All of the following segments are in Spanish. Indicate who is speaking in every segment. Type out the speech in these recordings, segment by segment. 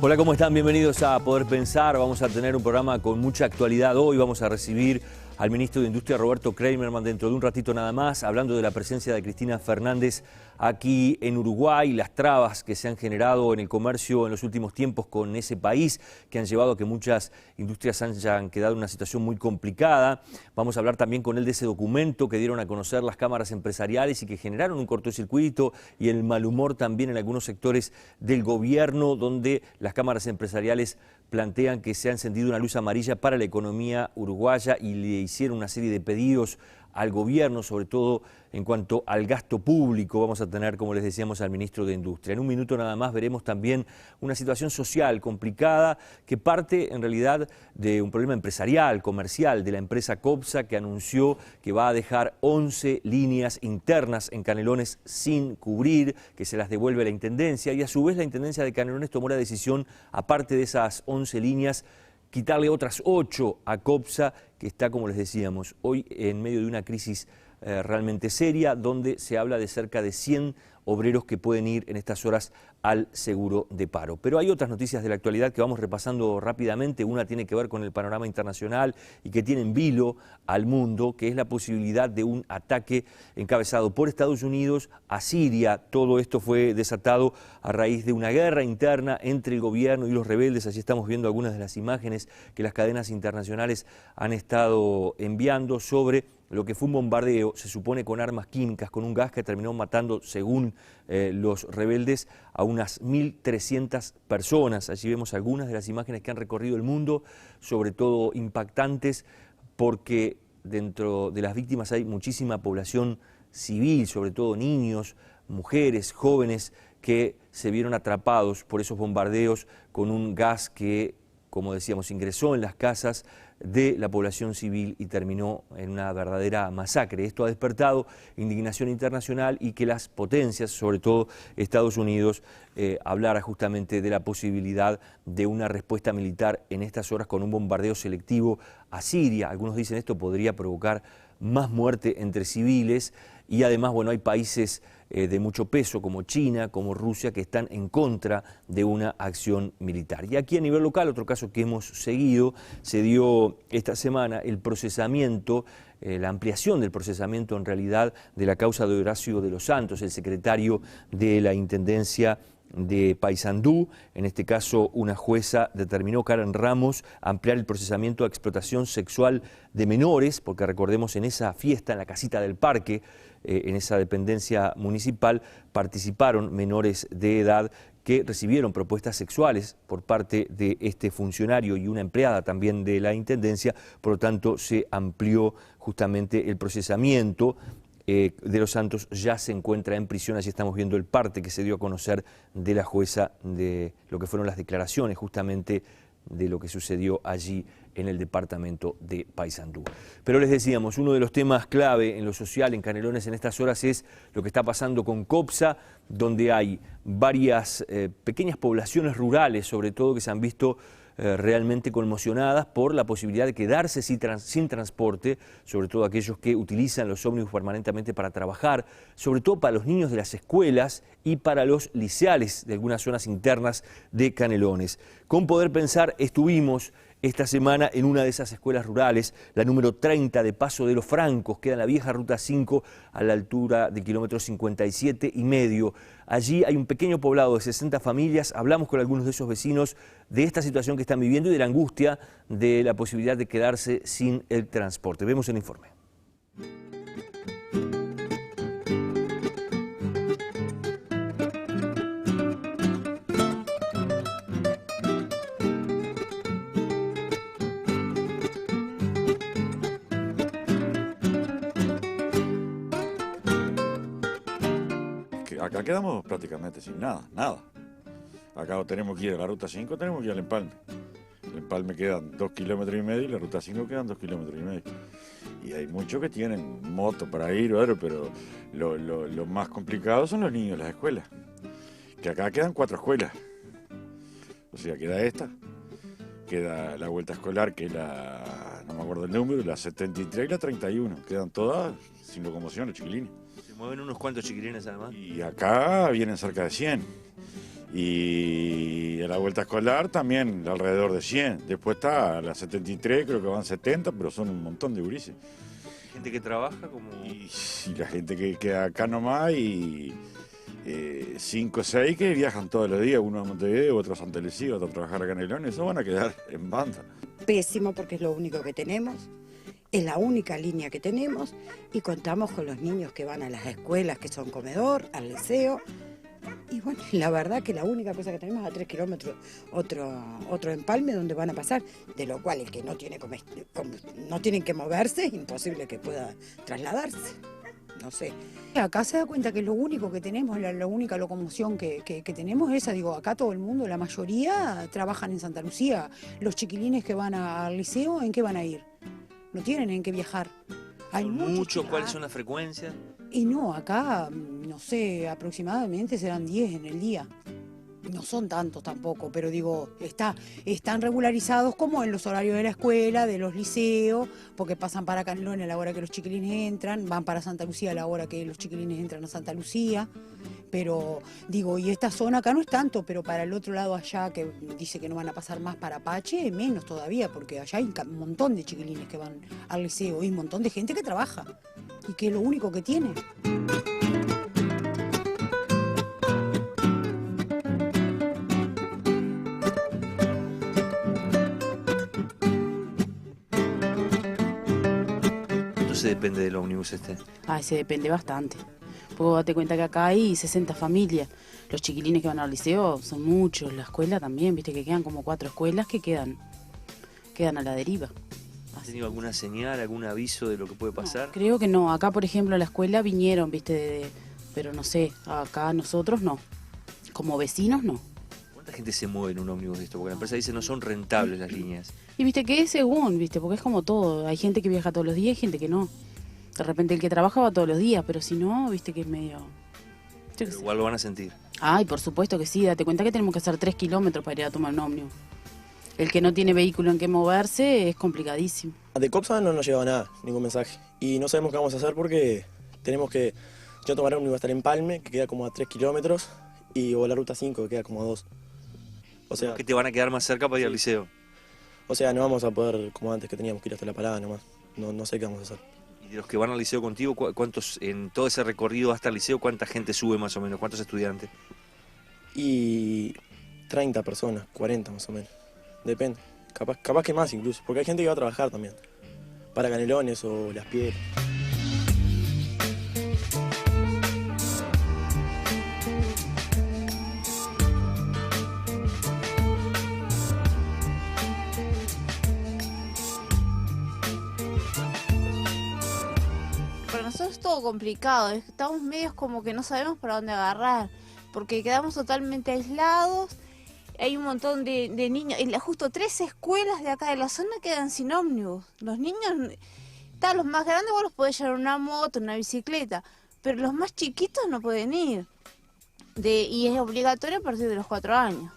Speaker 1: Hola, ¿cómo están? Bienvenidos a Poder Pensar. Vamos a tener un programa con mucha actualidad. Hoy vamos a recibir al ministro de Industria, Roberto Kleimerman, dentro de un ratito nada más, hablando de la presencia de Cristina Fernández aquí en Uruguay, las trabas que se han generado en el comercio en los últimos tiempos con ese país, que han llevado a que muchas industrias hayan quedado en una situación muy complicada. Vamos a hablar también con él de ese documento que dieron a conocer las cámaras empresariales y que generaron un cortocircuito y el mal humor también en algunos sectores del gobierno, donde las cámaras empresariales plantean que se ha encendido una luz amarilla para la economía uruguaya y le hicieron una serie de pedidos al gobierno, sobre todo en cuanto al gasto público. Vamos a tener, como les decíamos, al ministro de Industria. En un minuto nada más veremos también una situación social complicada que parte en realidad de un problema empresarial, comercial, de la empresa Copsa, que anunció que va a dejar 11 líneas internas en Canelones sin cubrir, que se las devuelve a la Intendencia, y a su vez la Intendencia de Canelones tomó la decisión, aparte de esas 11 líneas, quitarle otras 8 a Copsa, que está, como les decíamos, hoy en medio de una crisis realmente seria, donde se habla de cerca de 100 obreros que pueden ir en estas horas al seguro de paro. Pero hay otras noticias de la actualidad que vamos repasando rápidamente. Una tiene que ver con el panorama internacional y que tiene en vilo al mundo, que es la posibilidad de un ataque encabezado por Estados Unidos a Siria. Todo esto fue desatado a raíz de una guerra interna entre el gobierno y los rebeldes. Allí estamos viendo algunas de las imágenes que las cadenas internacionales han estado enviando sobre lo que fue un bombardeo, se supone con armas químicas, con un gas que terminó matando, según los rebeldes, a unas 1.300 personas. Allí vemos algunas de las imágenes que han recorrido el mundo, sobre todo impactantes, porque dentro de las víctimas hay muchísima población civil, sobre todo niños, mujeres, jóvenes, que se vieron atrapados por esos bombardeos con un gas que, como decíamos, ingresó en las casas de la población civil y terminó en una verdadera masacre. Esto ha despertado indignación internacional y que las potencias, sobre todo Estados Unidos, hablara justamente de la posibilidad de una respuesta militar en estas horas con un bombardeo selectivo a Siria. Algunos dicen esto podría provocar más muerte entre civiles y además, bueno, hay países de mucho peso como China, como Rusia, que están en contra de una acción militar. Y aquí a nivel local, otro caso que hemos seguido, se dio esta semana el procesamiento, la ampliación del procesamiento en realidad de la causa de Horacio de los Santos, el secretario de la Intendencia de Paysandú. En este caso, una jueza determinó, Karen Ramos, ampliar el procesamiento a explotación sexual de menores, porque recordemos, en esa fiesta, en la casita del parque, en esa dependencia municipal, participaron menores de edad que recibieron propuestas sexuales por parte de este funcionario y una empleada también de la Intendencia. Por lo tanto, se amplió justamente el procesamiento. De los Santos ya se encuentra en prisión. Allí estamos viendo el parte que se dio a conocer de la jueza de lo que fueron las declaraciones justamente de lo que sucedió allí en el departamento de Paysandú. Pero les decíamos, uno de los temas clave en lo social en Canelones en estas horas es lo que está pasando con Copsa, donde hay varias pequeñas poblaciones rurales, sobre todo, que se han visto realmente conmocionadas por la posibilidad de quedarse sin transporte, sobre todo aquellos que utilizan los ómnibus permanentemente para trabajar, sobre todo para los niños de las escuelas y para los liceales de algunas zonas internas de Canelones. Con Poder Pensar estuvimos esta semana en una de esas escuelas rurales, la número 30 de Paso de los Francos, queda en la vieja Ruta 5 a la altura del kilómetro 57,5. Allí hay un pequeño poblado de 60 familias, hablamos con algunos de esos vecinos de esta situación que están viviendo y de la angustia de la posibilidad de quedarse sin el transporte. Vemos el informe.
Speaker 2: Acá quedamos prácticamente sin nada. Acá tenemos que ir a la Ruta 5, tenemos que ir al Empalme. El Empalme quedan 2,5 kilómetros y la Ruta 5 quedan 2,5 kilómetros. Y hay muchos que tienen moto para ir, pero lo más complicado son los niños de las escuelas. Que acá quedan 4 escuelas. O sea, queda esta, queda la vuelta escolar, que es no me acuerdo el número, la 73 y la 31. Quedan todas sin locomoción los chiquilines.
Speaker 1: Se mueven unos cuantos chiquilines además.
Speaker 2: Y acá vienen cerca de 100. Y a la vuelta escolar también alrededor de 100. Después está a las 73, creo que van 70, pero son un montón de gurises.
Speaker 1: Gente que trabaja como...
Speaker 2: Y la gente que queda acá nomás y 5 o 6 que viajan todos los días, uno a Montevideo, otro a Santa Lucía, otro a trabajar acá en el León, esos van a quedar en banda.
Speaker 3: Pésimo porque es lo único que tenemos, es la única línea que tenemos y contamos con los niños que van a las escuelas que son comedor, al liceo. Y bueno, la verdad que la única cosa que tenemos a 3 kilómetros otro empalme donde van a pasar, de lo cual el que no tienen que moverse es imposible que pueda trasladarse. No sé.
Speaker 4: Acá se da cuenta que lo único que tenemos, la única locomoción que tenemos es esa, digo, acá todo el mundo, la mayoría trabajan en Santa Lucía. Los chiquilines que van al liceo, ¿en qué van a ir? No tienen en qué viajar. Hay
Speaker 1: muchos, ¿cuáles son las frecuencias?
Speaker 4: Y no, acá, no sé, aproximadamente serán 10 en el día. No son tantos tampoco, pero digo, están regularizados como en los horarios de la escuela, de los liceos, porque pasan para Canelones a la hora que los chiquilines entran, van para Santa Lucía a la hora que los chiquilines entran a Santa Lucía. Pero digo, y esta zona acá no es tanto, pero para el otro lado allá, que dice que no van a pasar más para Apache, menos todavía, porque allá hay un montón de chiquilines que van al liceo y un montón de gente que trabaja y que es lo único que tiene.
Speaker 1: Se depende del ómnibus este.
Speaker 5: Se depende bastante. Porque date cuenta que acá hay 60 familias. Los chiquilines que van al liceo son muchos. La escuela también, viste que quedan como 4 escuelas que quedan a la deriva.
Speaker 1: ¿Has tenido alguna señal, algún aviso de lo que puede pasar?
Speaker 5: No, creo que no. Acá, por ejemplo, a la escuela vinieron, viste, pero no sé, acá nosotros no. Como vecinos no.
Speaker 1: ¿Cuánta gente se mueve en un ómnibus de esto? Porque la empresa dice no son rentables las líneas.
Speaker 5: Y viste que es según, viste, porque es como todo. Hay gente que viaja todos los días y gente que no. De repente el que trabaja va todos los días, pero si no, viste que es medio...
Speaker 1: Pero igual lo van a sentir.
Speaker 5: Ay, por supuesto que sí. Date cuenta que tenemos que hacer 3 kilómetros para ir a tomar un ómnibus. El que no tiene vehículo en que moverse es complicadísimo.
Speaker 6: De COPSA no nos llegó nada, ningún mensaje. Y no sabemos qué vamos a hacer porque tenemos que... Yo tomaré un ómnibus hasta el Empalme, que queda como a 3 kilómetros, o la ruta 5, que queda como a 2. O sea...
Speaker 1: que te van a quedar más cerca para ir al liceo.
Speaker 6: O sea, no vamos a poder, como antes, que teníamos que ir hasta la parada nomás. No sé qué vamos a hacer.
Speaker 1: ¿Y de los que van al liceo contigo, cuántos, en todo ese recorrido hasta el liceo, cuánta gente sube más o menos? ¿Cuántos estudiantes?
Speaker 6: Y 30 personas, 40 más o menos. Depende. Capaz que más incluso, porque hay gente que va a trabajar también. Para Canelones o Las Piedras.
Speaker 7: Para nosotros es todo complicado, estamos medios como que no sabemos para dónde agarrar, porque quedamos totalmente aislados, hay un montón de niños, justo 3 escuelas de acá de la zona quedan sin ómnibus. Los niños, los más grandes vos los podés llevar en una moto, en una bicicleta, pero los más chiquitos no pueden ir, y es obligatorio a partir de los 4 años.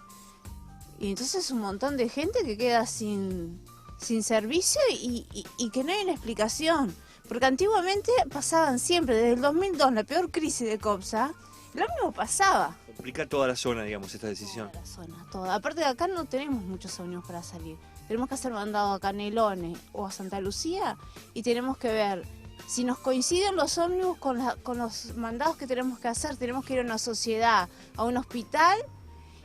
Speaker 7: Y entonces un montón de gente que queda sin servicio y que no hay una explicación. Porque antiguamente pasaban siempre, desde el 2002, la peor crisis de COPSA, lo mismo pasaba.
Speaker 1: Complica toda la zona, digamos, esta decisión.
Speaker 7: Toda la zona, toda. Aparte de acá no tenemos muchos ómnibus para salir. Tenemos que hacer mandado a Canelones o a Santa Lucía y tenemos que ver si nos coinciden los ómnibus con los mandados que tenemos que hacer. Tenemos que ir a una sociedad, a un hospital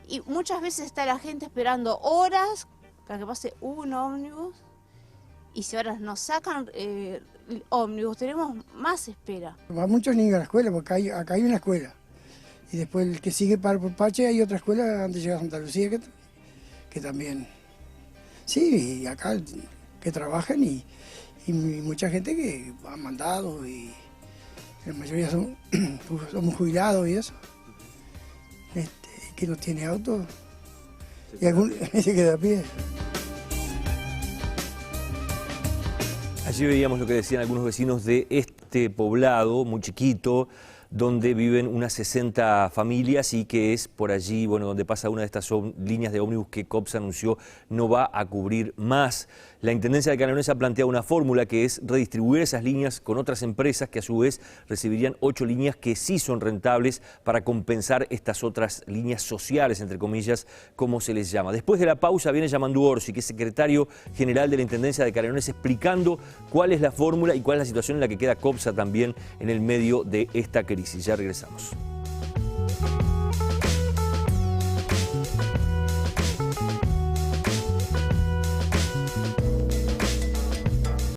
Speaker 7: y muchas veces está la gente esperando horas para que pase un ómnibus. Y si ahora nos sacan ómnibus, tenemos más espera.
Speaker 8: Van muchos niños a la escuela, porque acá hay una escuela. Y después el que sigue para Pache hay otra escuela antes de llegar a Santa Lucía que también. Sí, y acá que trabajan y mucha gente que ha mandado y la mayoría somos jubilados y eso. Que no tiene auto y algunos se queda a pie.
Speaker 1: Allí veíamos lo que decían algunos vecinos de este poblado, muy chiquito, donde viven unas 60 familias y que es por allí, bueno, donde pasa una de estas líneas de ómnibus que COPSA anunció no va a cubrir más. La Intendencia de Canelones ha planteado una fórmula que es redistribuir esas líneas con otras empresas que a su vez recibirían 8 líneas que sí son rentables para compensar estas otras líneas sociales, entre comillas, como se les llama. Después de la pausa viene Yamandu Orsi, que es secretario general de la Intendencia de Canelones, explicando cuál es la fórmula y cuál es la situación en la que queda COPSA también en el medio de esta crisis. Ya regresamos.